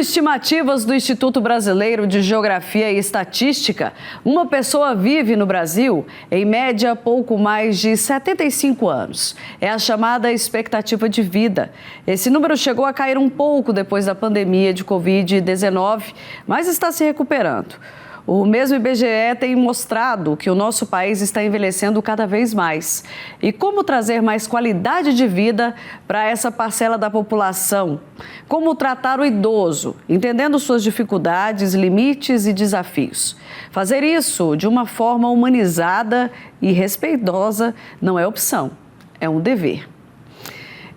estimativas do Instituto Brasileiro de Geografia e Estatística, uma pessoa vive no Brasil, em média, pouco mais de 75 anos. É a chamada expectativa de vida. Esse número chegou a cair um pouco depois da pandemia de Covid-19, mas está se recuperando. O mesmo IBGE tem mostrado que o nosso país está envelhecendo cada vez mais. E como trazer mais qualidade de vida para essa parcela da população? Como tratar o idoso, entendendo suas dificuldades, limites e desafios? Fazer isso de uma forma humanizada e respeitosa não é opção, é um dever.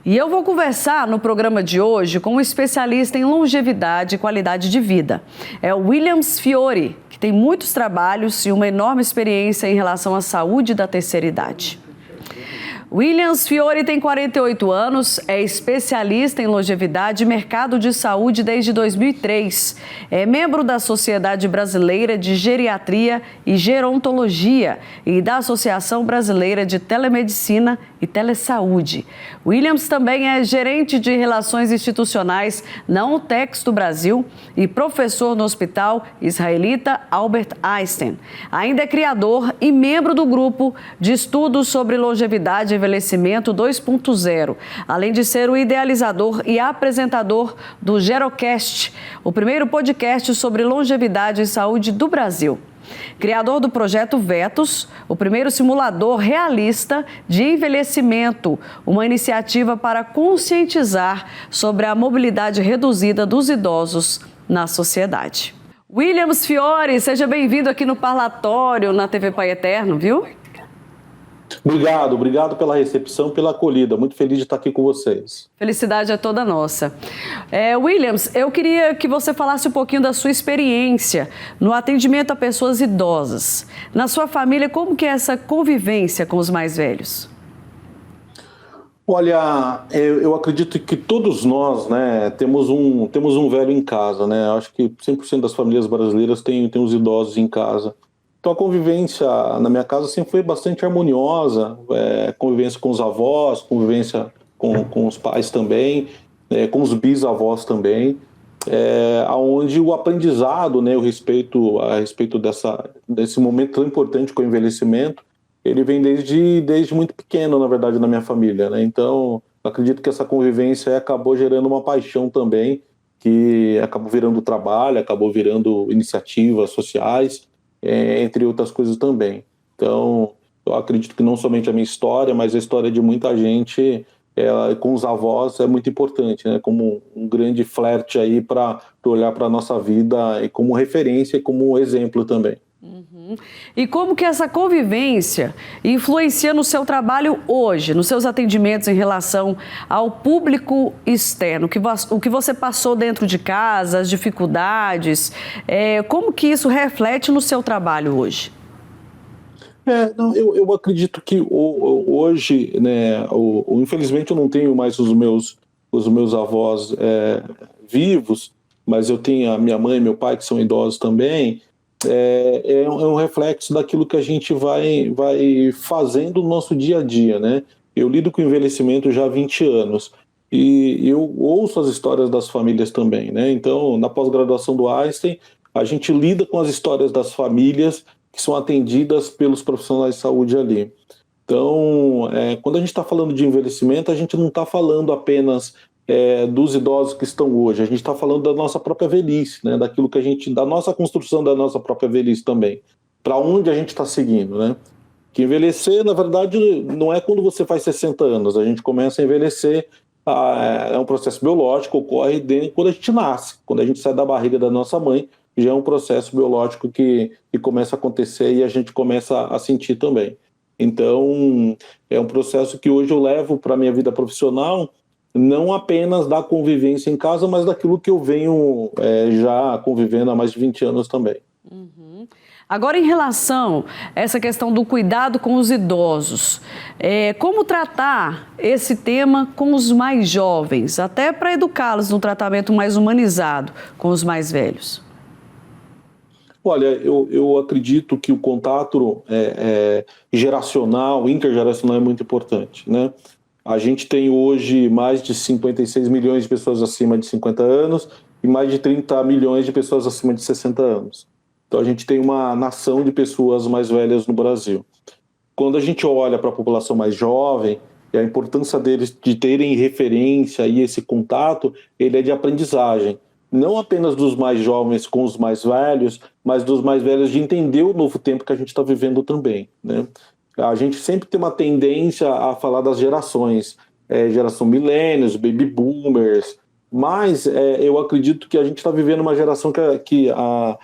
E eu vou conversar no programa de hoje com um especialista em longevidade e qualidade de vida. É o Williams Fiore, que tem muitos trabalhos e uma enorme experiência em relação à saúde da terceira idade. Williams Fiore tem 48 anos, é especialista em longevidade e mercado de saúde desde 2003. É membro da Sociedade Brasileira de Geriatria e Gerontologia e da Associação Brasileira de Telemedicina e Telesaúde. Williams também é gerente de Relações Institucionais na UTEX do Brasil e professor no Hospital Israelita Albert Einstein. Ainda é criador e membro do grupo de estudos sobre longevidade e envelhecimento 2.0, além de ser o idealizador e apresentador do Gerocast, o primeiro podcast sobre longevidade e saúde do Brasil. Criador do projeto Vetos, o primeiro simulador realista de envelhecimento, uma iniciativa para conscientizar sobre a mobilidade reduzida dos idosos na sociedade. Williams Fiore, seja bem-vindo aqui no Parlatório, na TV Pai Eterno, viu? Obrigado pela recepção, pela acolhida. Muito feliz de estar aqui com vocês. Felicidade é toda nossa. Williams, eu queria que você falasse um pouquinho da sua experiência no atendimento a pessoas idosas. Na sua família, como que é essa convivência com os mais velhos? Olha, eu acredito que todos nós, né, temos um velho em casa, né? Acho que 100% das famílias brasileiras têm os idosos em casa. Então a convivência na minha casa sempre foi bastante harmoniosa, convivência com os avós, convivência com os pais também, com os bisavós também, onde o aprendizado, né, a respeito desse momento tão importante que é o envelhecimento, ele vem desde muito pequeno, na verdade, na minha família, né? Então acredito que essa convivência acabou gerando uma paixão também, que acabou virando trabalho, acabou virando iniciativas sociais, entre outras coisas também. Então, eu acredito que não somente a minha história, mas a história de muita gente com os avós é muito importante, né? Como um grande flerte aí para olhar para a nossa vida e como referência e como exemplo também. Uhum. E como que essa convivência influencia no seu trabalho hoje, nos seus atendimentos em relação ao público externo? O que você passou dentro de casa, as dificuldades, como que isso reflete no seu trabalho hoje? Eu acredito que hoje, né, infelizmente eu não tenho mais os meus avós vivos, mas eu tenho a minha mãe e meu pai que são idosos também. É um reflexo daquilo que a gente vai fazendo no nosso dia a dia, né? Eu lido com envelhecimento já há 20 anos e eu ouço as histórias das famílias também, né? Então, na pós-graduação do Einstein, a gente lida com as histórias das famílias que são atendidas pelos profissionais de saúde ali. Então, quando a gente está falando de envelhecimento, a gente não está falando apenas dos idosos que estão hoje, a gente está falando da nossa própria velhice, né? Da nossa construção da nossa própria velhice também, para onde a gente está seguindo, né? Que envelhecer, na verdade, não é quando você faz 60 anos, a gente começa a envelhecer, é um processo biológico, ocorre quando a gente nasce, quando a gente sai da barriga da nossa mãe, já é um processo biológico que começa a acontecer e a gente começa a sentir também. Então, é um processo que hoje eu levo para a minha vida profissional, não apenas da convivência em casa, mas daquilo que eu venho já convivendo há mais de 20 anos também. Uhum. Agora, em relação a essa questão do cuidado com os idosos, como tratar esse tema com os mais jovens, até para educá-los num tratamento mais humanizado com os mais velhos? Olha, eu acredito que o contato geracional, intergeracional é muito importante, né? A gente tem hoje mais de 56 milhões de pessoas acima de 50 anos e mais de 30 milhões de pessoas acima de 60 anos. Então a gente tem uma nação de pessoas mais velhas no Brasil. Quando a gente olha para a população mais jovem, e a importância deles de terem referência e esse contato, ele é de aprendizagem. Não apenas dos mais jovens com os mais velhos, mas dos mais velhos de entender o novo tempo que a gente está vivendo também, né? A gente sempre tem uma tendência a falar das gerações, geração millennials, baby boomers, mas eu acredito que a gente está vivendo uma geração que a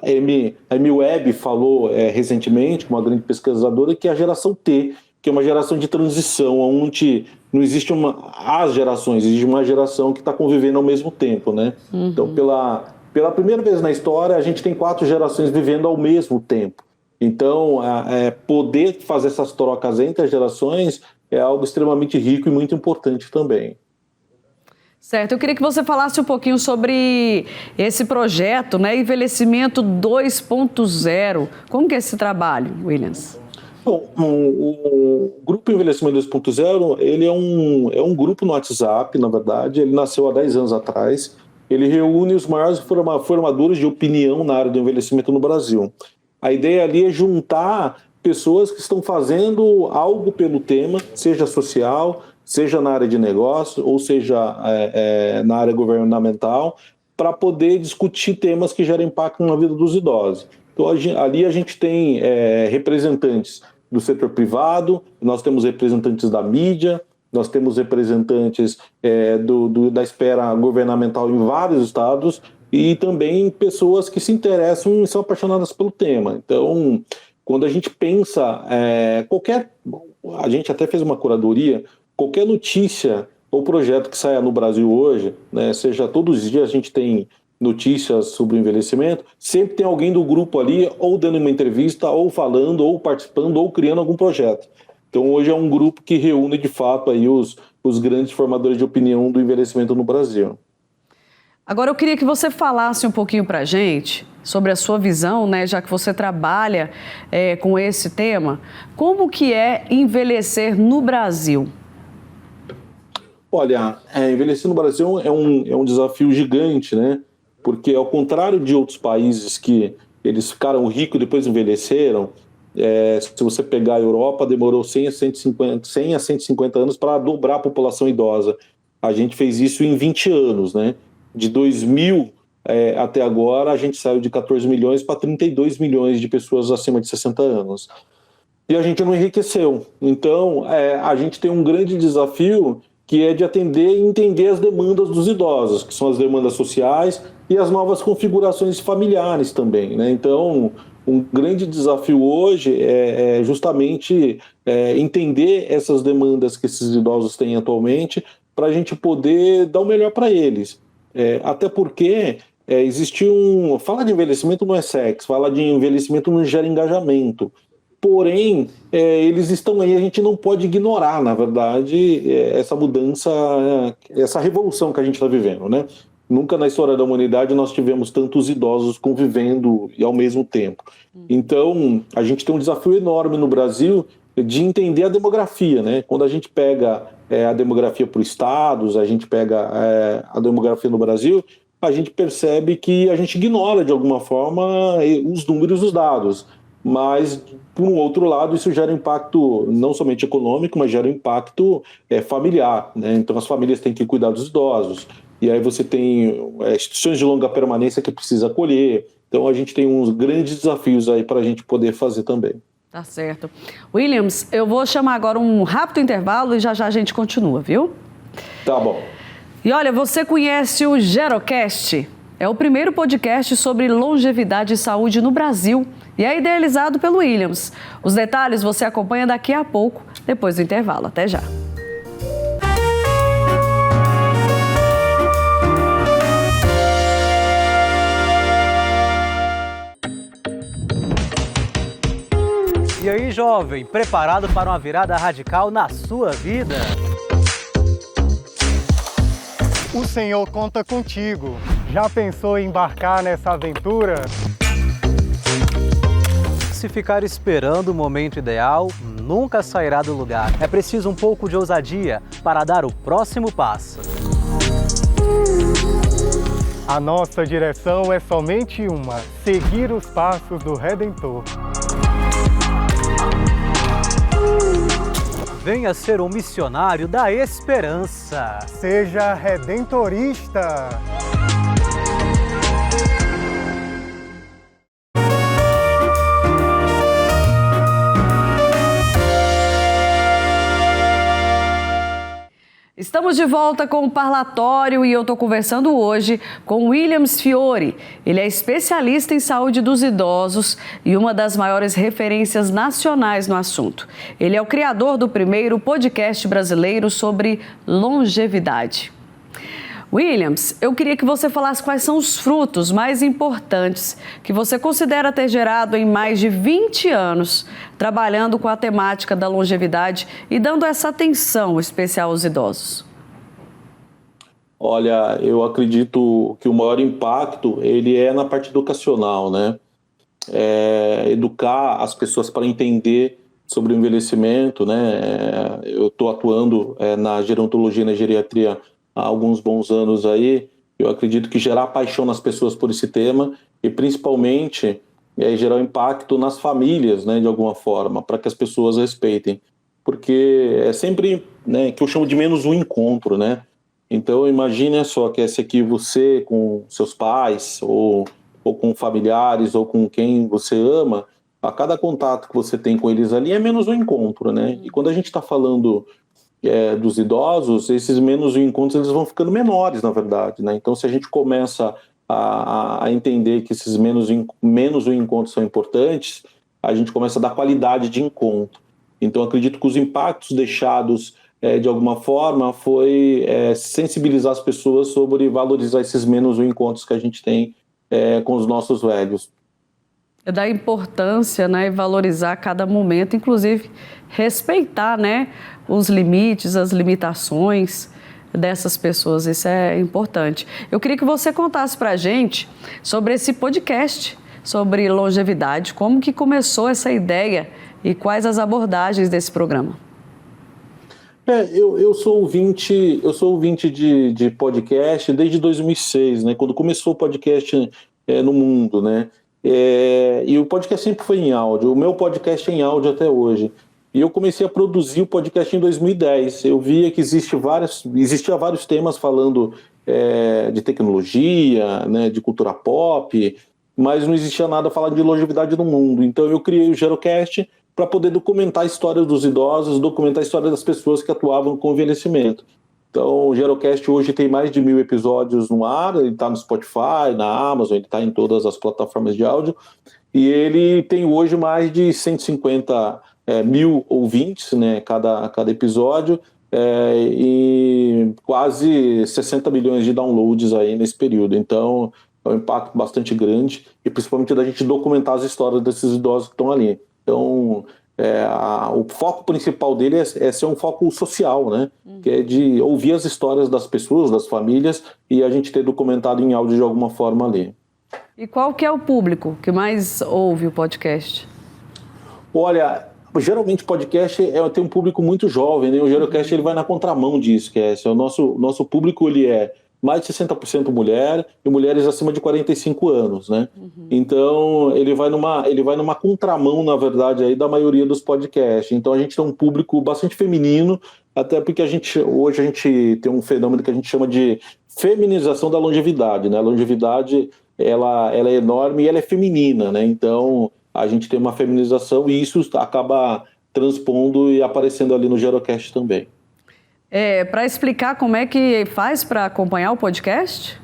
Amy Webb falou recentemente, uma grande pesquisadora, que é a geração T, que é uma geração de transição, onde não existe as gerações, existe uma geração que está convivendo ao mesmo tempo, né? Uhum. Então, pela primeira vez na história, a gente tem 4 gerações vivendo ao mesmo tempo. Então, poder fazer essas trocas entre as gerações é algo extremamente rico e muito importante também. Certo, eu queria que você falasse um pouquinho sobre esse projeto, né, Envelhecimento 2.0. Como que é esse trabalho, Williams? Bom, o Grupo Envelhecimento 2.0, ele é um grupo no WhatsApp, na verdade, ele nasceu há 10 anos atrás, ele reúne os maiores formadores de opinião na área do envelhecimento no Brasil. A ideia ali é juntar pessoas que estão fazendo algo pelo tema, seja social, seja na área de negócio, ou seja na área governamental, para poder discutir temas que geram impacto na vida dos idosos. Então, ali a gente tem representantes do setor privado, nós temos representantes da mídia, nós temos representantes da esfera governamental em vários estados e também pessoas que se interessam e são apaixonadas pelo tema. Então, quando a gente pensa, a gente até fez uma curadoria, qualquer notícia ou projeto que saia no Brasil hoje, né, seja todos os dias a gente tem notícias sobre o envelhecimento, sempre tem alguém do grupo ali ou dando uma entrevista, ou falando, ou participando, ou criando algum projeto. Então hoje é um grupo que reúne de fato aí os grandes formadores de opinião do envelhecimento no Brasil. Agora eu queria que você falasse um pouquinho para a gente sobre a sua visão, né, já que você trabalha com esse tema, como que é envelhecer no Brasil? Olha, envelhecer no Brasil é um desafio gigante, né? Porque ao contrário de outros países que eles ficaram ricos e depois envelheceram, se você pegar a Europa, demorou 100 a 150 anos para dobrar a população idosa. A gente fez isso em 20 anos, né? De 2000 até agora, a gente saiu de 14 milhões para 32 milhões de pessoas acima de 60 anos. E a gente não enriqueceu. Então, a gente tem um grande desafio que é de atender e entender as demandas dos idosos, que são as demandas sociais e as novas configurações familiares também, né? Então, um grande desafio hoje é justamente entender essas demandas que esses idosos têm atualmente para a gente poder dar o melhor para eles. Até porque falar de envelhecimento não é sexo, falar de envelhecimento não gera engajamento. Porém, eles estão aí, a gente não pode ignorar, na verdade, essa mudança, essa revolução que a gente está vivendo, né? Nunca na história da humanidade nós tivemos tantos idosos convivendo e ao mesmo tempo. Então, a gente tem um desafio enorme no Brasil de entender a demografia, né? Quando a gente pega a demografia por estados, a gente pega a demografia no Brasil, a gente percebe que a gente ignora, de alguma forma, os números, os dados. Mas, por um outro lado, isso gera impacto não somente econômico, mas gera impacto familiar, né? Então, as famílias têm que cuidar dos idosos. E aí você tem instituições de longa permanência que precisa acolher. Então, a gente tem uns grandes desafios aí para a gente poder fazer também. Tá certo. Williams, eu vou chamar agora um rápido intervalo e já a gente continua, viu? Tá bom. E olha, você conhece o Gerocast? É o primeiro podcast sobre longevidade e saúde no Brasil e é idealizado pelo Williams. Os detalhes você acompanha daqui a pouco, depois do intervalo. Até já. E aí, jovem, preparado para uma virada radical na sua vida? O Senhor conta contigo. Já pensou em embarcar nessa aventura? Se ficar esperando o momento ideal, nunca sairá do lugar. É preciso um pouco de ousadia para dar o próximo passo. A nossa direção é somente uma: seguir os passos do Redentor. Venha ser um missionário da esperança. Seja redentorista. Estamos de volta com o Parlatório e eu estou conversando hoje com Williams Fiore. Ele é especialista em saúde dos idosos e uma das maiores referências nacionais no assunto. Ele é o criador do primeiro podcast brasileiro sobre longevidade. Williams, eu queria que você falasse quais são os frutos mais importantes que você considera ter gerado em mais de 20 anos, trabalhando com a temática da longevidade e dando essa atenção especial aos idosos. Olha, eu acredito que o maior impacto ele é na parte educacional, né? Educar as pessoas para entender sobre o envelhecimento, né? Eu estou atuando na gerontologia e na geriatria há alguns bons anos aí. Eu acredito que gerar paixão nas pessoas por esse tema e principalmente gerar um impacto nas famílias, né, de alguma forma, para que as pessoas respeitem. Porque é sempre, né, que eu chamo de menos um encontro, né? Então imagine só que esse aqui você com seus pais ou com familiares ou com quem você ama, a cada contato que você tem com eles ali é menos um encontro, né? E quando a gente está falando dos idosos, esses menos encontros eles vão ficando menores, na verdade, né? Então, se a gente começa a entender que esses menos encontros são importantes, a gente começa a dar qualidade de encontro. Então, acredito que os impactos deixados, de alguma forma, foi sensibilizar as pessoas sobre valorizar esses menos encontros que a gente tem com os nossos velhos. É dar importância, né, e valorizar cada momento, inclusive respeitar, né, os limites, as limitações dessas pessoas. Isso é importante. Eu queria que você contasse para a gente sobre esse podcast sobre longevidade, como que começou essa ideia e quais as abordagens desse programa. Eu sou ouvinte de podcast desde 2006, né, quando começou o podcast no mundo, né? E o podcast sempre foi em áudio. O meu podcast é em áudio até hoje. E eu comecei a produzir o podcast em 2010. Eu via que existia vários temas falando de tecnologia, né, de cultura pop, mas não existia nada falando de longevidade no mundo. Então eu criei o Gerocast para poder documentar a história dos idosos, documentar a história das pessoas que atuavam com envelhecimento. Então, o Gerocast hoje tem mais de 1000 episódios no ar, ele está no Spotify, na Amazon, ele está em todas as plataformas de áudio, e ele tem hoje mais de 150 mil ouvintes, né, cada episódio, e quase 60 milhões de downloads aí nesse período. Então, é um impacto bastante grande, e principalmente da gente documentar as histórias desses idosos que estão ali. Então, o foco principal dele é ser um foco social, né? Que é de ouvir as histórias das pessoas, das famílias, e a gente ter documentado em áudio de alguma forma ali. E qual que é o público que mais ouve o podcast? Olha, geralmente o podcast tem um público muito jovem, né? O Gerocast ele vai na contramão disso, que o nosso público ele é mais de 60% mulher e mulheres acima de 45 anos, né? Então, ele vai numa contramão, na verdade, aí da maioria dos podcasts. Então, a gente tem um público bastante feminino, até porque hoje a gente tem um fenômeno que a gente chama de feminização da longevidade, né? A longevidade, ela é enorme e ela é feminina, né? Então, a gente tem uma feminização e isso acaba transpondo e aparecendo ali no Gerocast também. Para explicar como é que faz para acompanhar o podcast?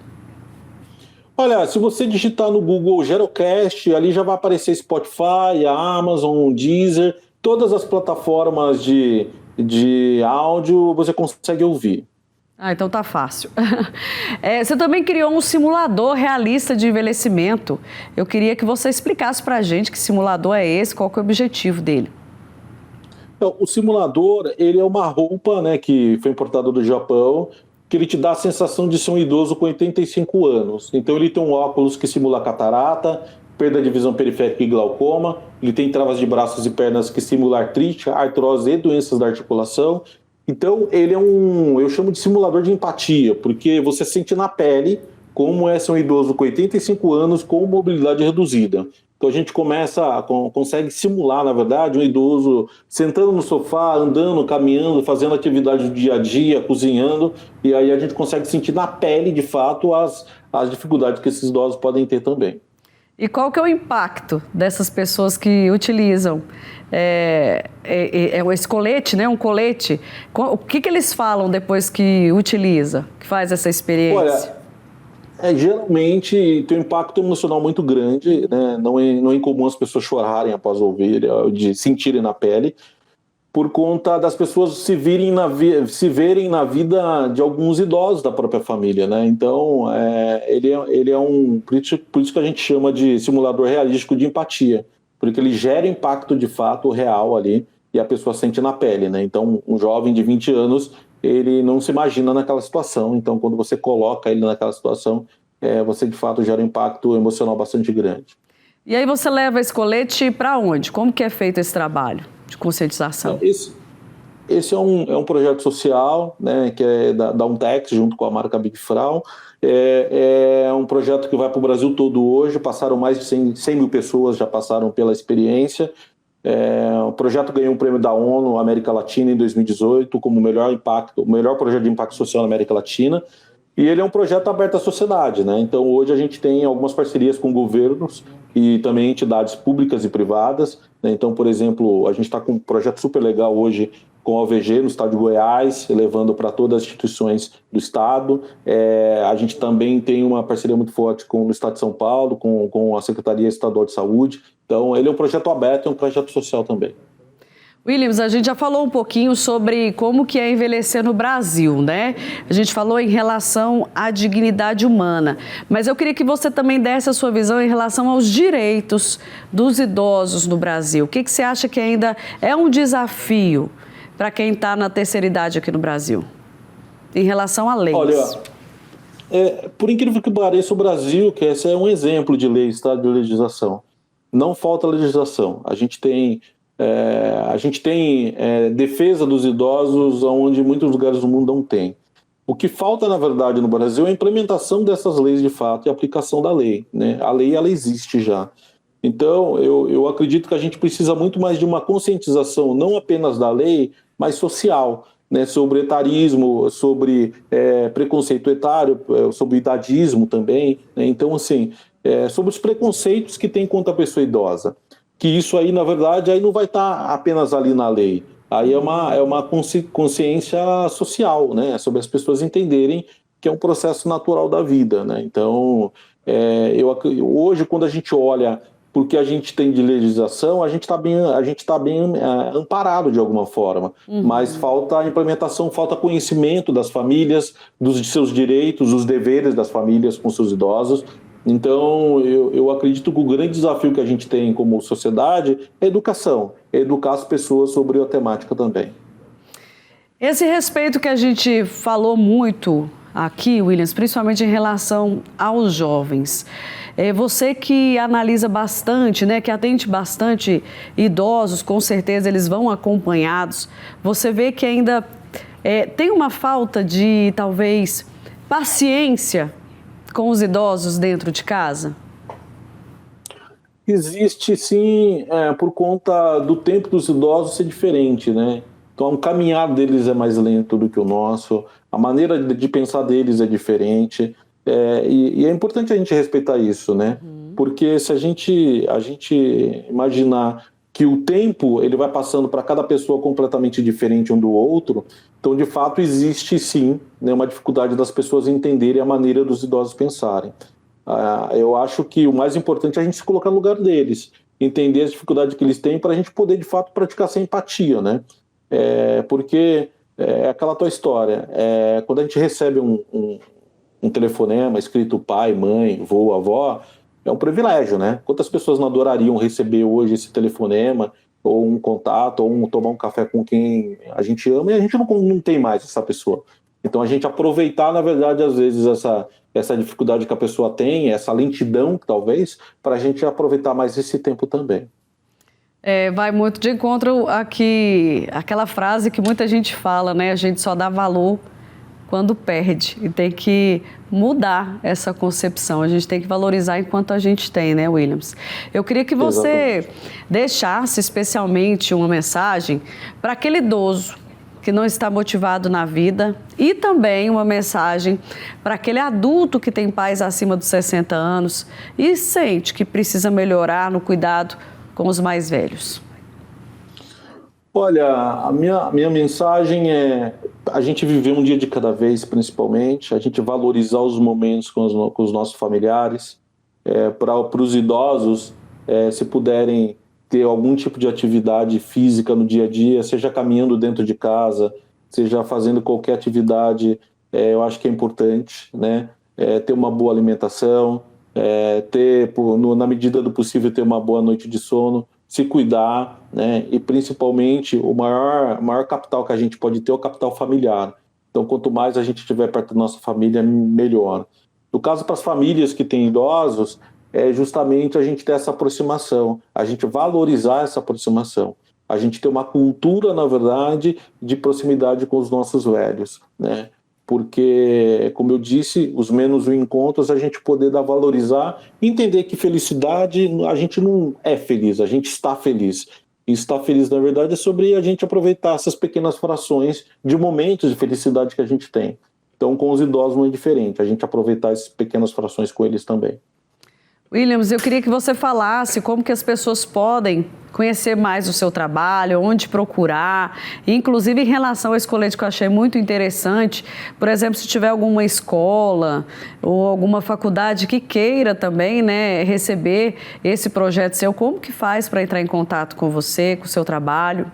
Olha, se você digitar no Google Gerocast, ali já vai aparecer Spotify, Amazon, Deezer, todas as plataformas de áudio você consegue ouvir. Então tá fácil. Você também criou um simulador realista de envelhecimento. Eu queria que você explicasse para a gente que simulador é esse, qual que é o objetivo dele. Então, o simulador, ele é uma roupa, né, que foi importada do Japão, que ele te dá a sensação de ser um idoso com 85 anos. Então ele tem um óculos que simula catarata, perda de visão periférica e glaucoma, ele tem travas de braços e pernas que simulam artrite, artrose e doenças da articulação. Então, ele é eu chamo de simulador de empatia, porque você sente na pele como é ser um idoso com 85 anos com mobilidade reduzida. Então, a gente consegue simular, na verdade, um idoso sentando no sofá, andando, caminhando, fazendo atividade do dia a dia, cozinhando, e aí a gente consegue sentir na pele, de fato, as dificuldades que esses idosos podem ter também. E qual que é o impacto dessas pessoas que utilizam esse colete, né? Um colete. O que eles falam depois que utiliza, que faz essa experiência? Olha, geralmente tem um impacto emocional muito grande, né? Não é incomum as pessoas chorarem após ouvir, de sentirem na pele, por conta das pessoas se verem na vida de alguns idosos da própria família, né? Então, ele é por isso que a gente chama de simulador realístico de empatia, porque ele gera impacto de fato real ali e a pessoa sente na pele, né? Então, um jovem de 20 anos, ele não se imagina naquela situação, então quando você coloca ele naquela situação, você de fato gera um impacto emocional bastante grande. E aí você leva esse colete para onde? Como que é feito esse trabalho de conscientização? Esse é um projeto social, né, que é da Untex, junto com a marca Big Frau. É um projeto que vai para o Brasil todo hoje, passaram mais de 100 mil pessoas, já passaram pela experiência. O projeto ganhou um prêmio da ONU América Latina em 2018 como o melhor projeto de impacto social na América Latina. E ele é um projeto aberto à sociedade, né? Então hoje a gente tem algumas parcerias com governos e também entidades públicas e privadas, né? Então, por exemplo, a gente está com um projeto super legal hoje com a OVG no estado de Goiás, levando para todas as instituições do estado. A gente também tem uma parceria muito forte no estado de São Paulo, com a Secretaria Estadual de Saúde. Então, ele é um projeto aberto e um projeto social também. Williams, a gente já falou um pouquinho sobre como que é envelhecer no Brasil, né? A gente falou em relação à dignidade humana, mas eu queria que você também desse a sua visão em relação aos direitos dos idosos no Brasil. O que você acha que ainda é um desafio para quem está na terceira idade aqui no Brasil, em relação a leis? Olha, por incrível que pareça, o Brasil, que esse é um exemplo de leis, tá? De legislação. Não falta legislação. A gente tem defesa dos idosos onde muitos lugares do mundo não tem. O que falta, na verdade, no Brasil é a implementação dessas leis de fato e a aplicação da lei, né? A lei, ela existe já. Então, eu acredito que a gente precisa muito mais de uma conscientização, não apenas da lei, mas social, né? Sobre etarismo, sobre preconceito etário, sobre idadismo também, né? Então, assim, sobre os preconceitos que tem contra a pessoa idosa. Que isso aí, na verdade, aí não vai estar apenas ali na lei. Aí é uma consciência social, né? Sobre as pessoas entenderem que é um processo natural da vida, né? Então, hoje, quando a gente olha porque a gente tem de legislação, a gente está bem amparado de alguma forma. Mas falta implementação, falta conhecimento das famílias, dos seus direitos, os deveres das famílias com seus idosos. Então, eu acredito que o grande desafio que a gente tem como sociedade é educação, é educar as pessoas sobre a temática também. Esse respeito que a gente falou muito aqui, Williams, principalmente em relação aos jovens. Você que analisa bastante, né, que atende bastante idosos, com certeza eles vão acompanhados. Você vê que ainda tem uma falta de, talvez, paciência com os idosos dentro de casa? Existe sim, por conta do tempo dos idosos ser diferente, né? Então, o caminhar deles é mais lento do que o nosso, a maneira de pensar deles é diferente, e é importante a gente respeitar isso, né? Porque se a gente imaginar que o tempo ele vai passando para cada pessoa completamente diferente um do outro, então, de fato, existe sim, né, uma dificuldade das pessoas entenderem a maneira dos idosos pensarem. Eu acho que o mais importante é a gente se colocar no lugar deles, entender as dificuldades que eles têm para a gente poder, de fato, praticar essa empatia, né? Porque é aquela tua história. Quando a gente recebe um telefonema escrito pai, mãe, vô, avó, é um privilégio, né? Quantas pessoas não adorariam receber hoje esse telefonema, ou um contato, ou tomar um café com quem a gente ama, e a gente não tem mais essa pessoa. Então, a gente aproveitar, na verdade, às vezes, essa dificuldade que a pessoa tem, essa lentidão, talvez, para a gente aproveitar mais esse tempo também. Vai muito de encontro àquela frase que muita gente fala, né? A gente só dá valor quando perde, e tem que mudar essa concepção, a gente tem que valorizar enquanto a gente tem, né, Williams? Eu queria que você deixasse especialmente uma mensagem para aquele idoso que não está motivado na vida e também uma mensagem para aquele adulto que tem pais acima dos 60 anos e sente que precisa melhorar no cuidado com os mais velhos. Olha, a minha mensagem é a gente viver um dia de cada vez, principalmente, a gente valorizar os momentos com os nossos familiares, para os idosos, se puderem ter algum tipo de atividade física no dia a dia, seja caminhando dentro de casa, seja fazendo qualquer atividade, eu acho que é importante, né? Ter uma boa alimentação, na medida do possível, ter uma boa noite de sono, se cuidar, né? E principalmente o maior capital que a gente pode ter é o capital familiar. Então, quanto mais a gente estiver perto da nossa família, melhor. No caso, para as famílias que têm idosos, é justamente a gente ter essa aproximação, a gente valorizar essa aproximação, a gente ter uma cultura, na verdade, de proximidade com os nossos velhos, né? Porque, como eu disse, os menos encontros, a gente poder valorizar, entender que felicidade, a gente não é feliz, a gente está feliz. E estar feliz, na verdade, é sobre a gente aproveitar essas pequenas frações de momentos de felicidade que a gente tem. Então, com os idosos não é diferente, a gente aproveitar essas pequenas frações com eles também. Williams, eu queria que você falasse como que as pessoas podem conhecer mais o seu trabalho, onde procurar, inclusive em relação ao escolete que eu achei muito interessante, por exemplo, se tiver alguma escola ou alguma faculdade que queira também, né, receber esse projeto seu, como que faz para entrar em contato com você, com o seu trabalho?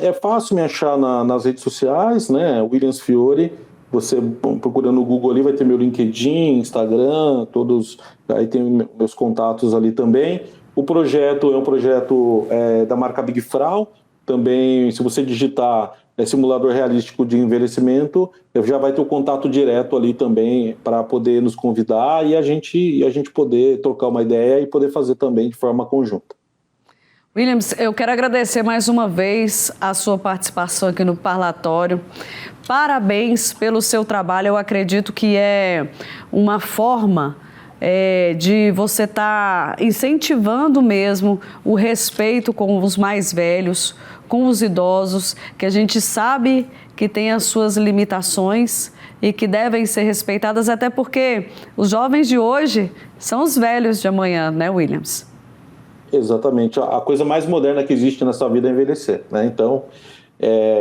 É fácil me achar nas redes sociais, né, Williams Fiore. Você procurando no Google ali vai ter meu LinkedIn, Instagram, todos, aí tem meus contatos ali também. O projeto é um projeto da marca Big Frau, também se você digitar simulador realístico de envelhecimento, já vai ter o contato direto ali também para poder nos convidar e a gente poder trocar uma ideia e poder fazer também de forma conjunta. Williams, eu quero agradecer mais uma vez a sua participação aqui no Parlatório. Parabéns pelo seu trabalho, eu acredito que é uma forma de você estar incentivando mesmo o respeito com os mais velhos, com os idosos, que a gente sabe que tem as suas limitações e que devem ser respeitadas, até porque os jovens de hoje são os velhos de amanhã, né, Williams? Exatamente. A coisa mais moderna que existe nessa vida é envelhecer, né? Então,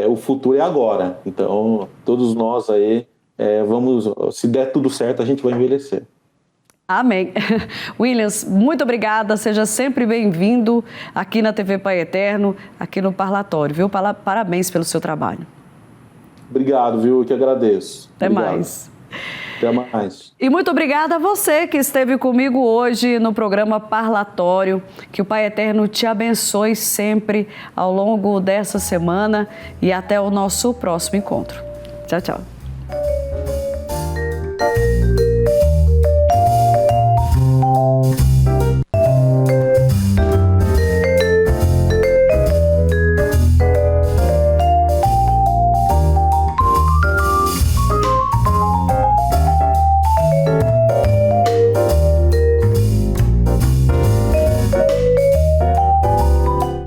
o futuro é agora. Então, todos nós aí, se der tudo certo, a gente vai envelhecer. Amém. Williams, muito obrigada. Seja sempre bem-vindo aqui na TV Pai Eterno, aqui no Parlatório, viu? Parabéns pelo seu trabalho. Obrigado, viu? Eu que agradeço. Até Obrigado. mais. Até mais. E muito obrigada a você que esteve comigo hoje no programa Parlatório. Que o Pai Eterno te abençoe sempre ao longo dessa semana e até o nosso próximo encontro. Tchau, tchau.